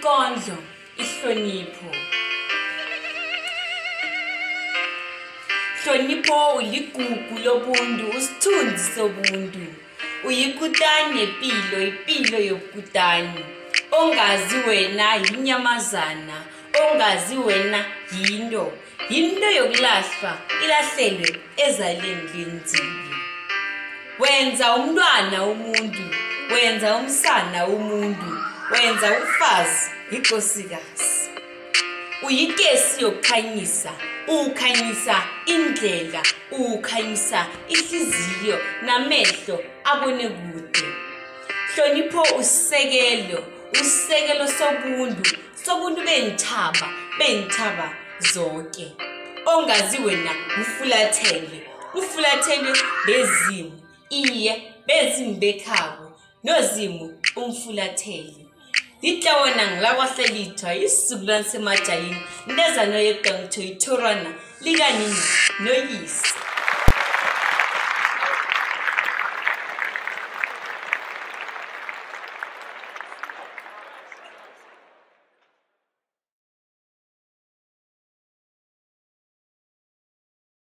Inkondlo, ihlonipho. Hlonipho uligugu lobuntu, usithunzi sobuntu. Uyikutani yempilo, impilo yobukutani. Ongazi wena yinyamazana, ongazi wena yinto yokulahlwa, ilahlelwe ezaleni lenziwe. Wenza umntwana umuntu, wenza umsana umuntu, wenza umfazi inkosikazi. Uyikesi yokukhanyisa, ukhanyisa indlela, ukhanyisa ihliziyo namehlo abone kude. Hlonipho usekelo sobuntu bentshaba zonke. Ongazi wena ufulathele bezimu, iye bezimu bekhabo nozimu umfulathele. Ihlawona ngilakwahlelithwa isizukulwane semajalini, ndezano yedwa ngitho iThorwana likanini noyise.